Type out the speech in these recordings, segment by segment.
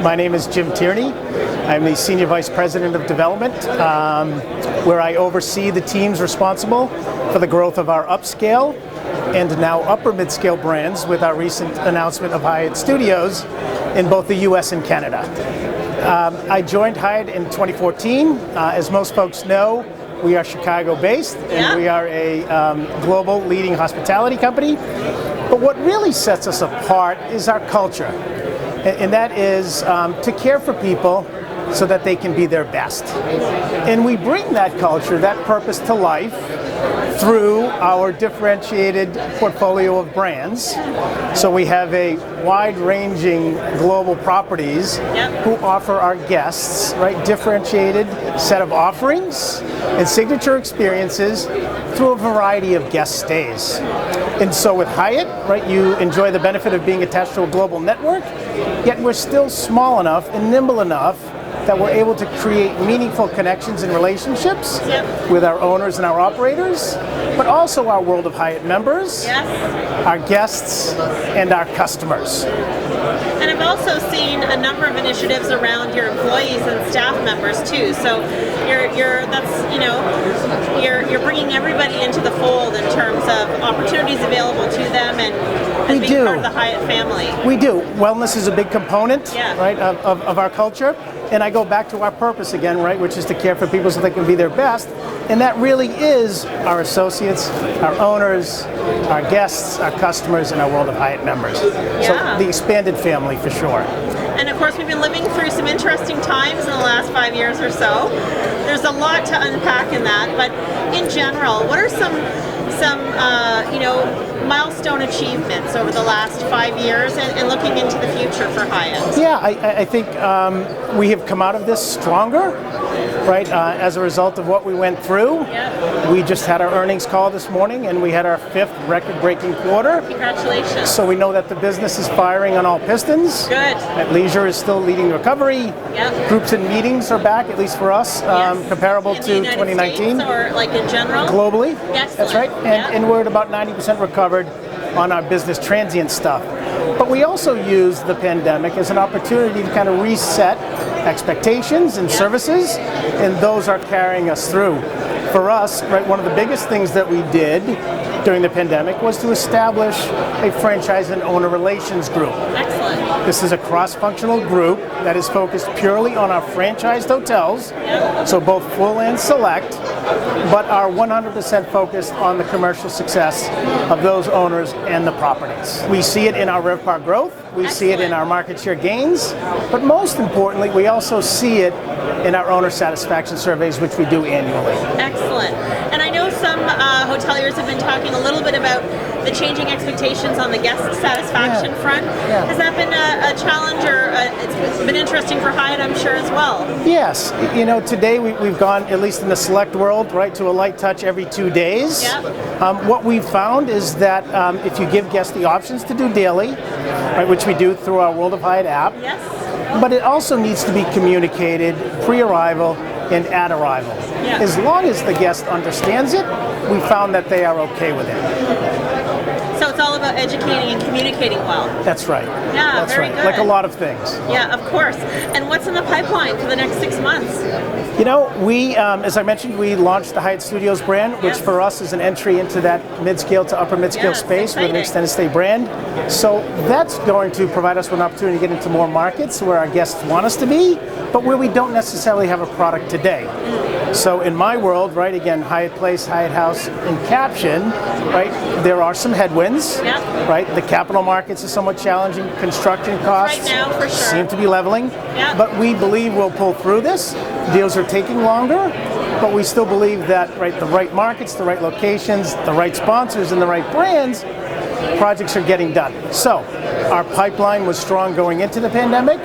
My name is Jim Tierney. I'm the Senior Vice President of Development, where I oversee the teams responsible for the growth of our upscale and now upper mid-scale brands with our recent announcement of Hyatt Studios in both the US and Canada. I joined Hyatt in 2014. As most folks know, we are Chicago-based, and we are a global leading hospitality company. But what really sets us apart is our culture, and that is to care for people so that they can be their best. And we bring that culture, that purpose to life through our differentiated portfolio of brands. So we have a wide-ranging global properties who offer our guests, differentiated set of offerings and signature experiences through a variety of guest stays. And so with Hyatt, you enjoy the benefit of being attached to a global network, yet we're still small enough and nimble enough that we're able to create meaningful connections and relationships with our owners and our operators, but also our World of Hyatt members, our guests, and our customers. And I've also seen a number of initiatives around your employees and staff members too. So you're bringing everybody into the fold in terms of opportunities available to them and being part of the Hyatt family. We do. Wellness is a big component, of our culture. And I go back to our purpose again, which is to care for people so they can be their best. And that really is our associates, our owners, our guests, our customers, and our World of Hyatt members. So the expanded family for sure. And of course, we've been living through some interesting times in the last 5 years or so. There's a lot to unpack in that, but in general, what are some milestone achievements over the last 5 years and looking into the future for Hyatt? Yeah, I think we have come out of this stronger, as a result of what we went through. We just had our earnings call this morning, and we had our 5th record-breaking quarter. Congratulations. So we know that the business is firing on all pistons. Good. That leisure is still leading recovery. Groups and meetings are back, at least for us, comparable in to the United 2019. States or in general? Globally. Excellent. That's right. And we're at about 90% recovered on our business transient stuff. But we also use the pandemic as an opportunity to kind of reset expectations and services, and those are carrying us through. For us, one of the biggest things that we did during the pandemic was to establish a franchise and owner relations group. Excellent. This is a cross-functional group that is focused purely on our franchised hotels, so both full and select, but are 100% focused on the commercial success of those owners and the properties. We see it in our RevPAR growth, we see it in our market share gains, but most importantly, we also see it in our owner satisfaction surveys, which we do annually. Excellent. And I know some hoteliers have been talking a little bit about the changing expectations on the guest satisfaction front. Has that been a challenge, or it's been interesting for Hyatt, I'm sure, as well? Yes. Today we've gone, at least in the select world, to a light touch every 2 days. What we've found is that if you give guests the options to do daily, which we do through our World of Hyatt app, but it also needs to be communicated pre-arrival and at arrival. As long as the guest understands it, we found that they are okay with it. So it's all about educating and communicating well. That's right. Yeah, that's very right. good. Like a lot of things. Yeah, of course. And what's in the pipeline for the next 6 months? We, as I mentioned, we launched the Hyatt Studios brand, which for us is an entry into that mid-scale to upper mid-scale space with an extended stay brand. So that's going to provide us with an opportunity to get into more markets where our guests want us to be, but where we don't necessarily have a product today. So in my world, again, Hyatt Place, Hyatt House, and Caption, there are some headwinds, The capital markets are somewhat challenging. Construction costs right now, for sure, seem to be leveling, but we believe we'll pull through this. Deals are taking longer, but we still believe that the right markets, the right locations, the right sponsors, and the right brands, projects are getting done. So our pipeline was strong going into the pandemic.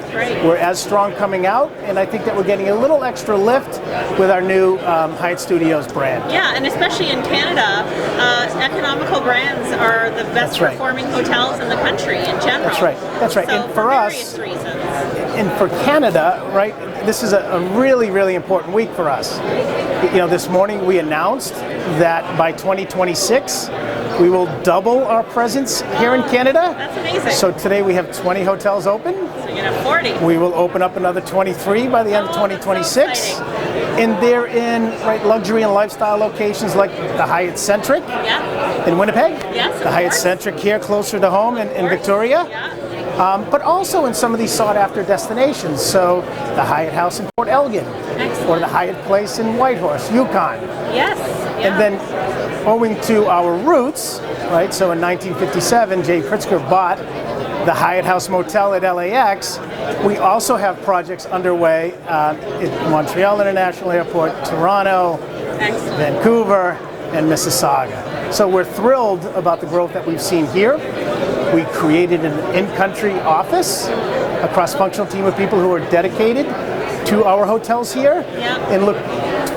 We're as strong coming out, and I think that we're getting a little extra lift with our new Hyatt Studios brand. Yeah, and especially in Canada, economical brands are the best performing hotels in the country in general. That's right. That's right. So and for various us, reasons. And for Canada, this is a really, really important week for us. This morning we announced that by 2026, We will double our presence here in Canada. That's amazing. So today we have 20 hotels open. So you're gonna have 40. We will open up another 23 by the end of 2026. So and they're in luxury and lifestyle locations like the Hyatt Centric in Winnipeg. Yes, the Hyatt Centric here closer to home in Victoria. But also in some of these sought-after destinations. So the Hyatt House in Port Elgin. Excellent. Or the Hyatt Place in Whitehorse, Yukon. Yes. And then owing to our roots, right, so in 1957, Jay Pritzker bought the Hyatt House Motel at LAX. We also have projects underway at Montreal International Airport, Toronto, Vancouver, and Mississauga. So we're thrilled about the growth that we've seen here. We created an in-country office, a cross-functional team of people who are dedicated to our hotels here, and look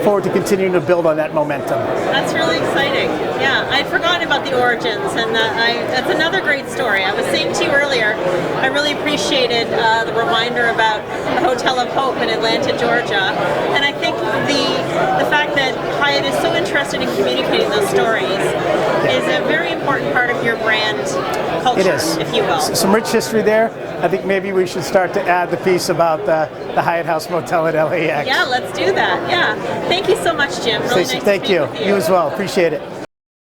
forward to continuing to build on that momentum. That's really exciting. Yeah, I'd forgotten about the origins, and that's another great story. I was saying to you earlier, I really appreciated the reminder about the Hotel of Hope in Atlanta, Georgia, and I think the fact that Hyatt is so interested in communicating those stories is a very important part of your brand culture, it is. If you will. Some rich history there. I think maybe we should start to add the piece about the Hyatt House Motel at LAX. Yeah, let's do that. Yeah. Thank you so much, Jim. Really Stacey, nice thank to speak you. with you. You as well. Appreciate it.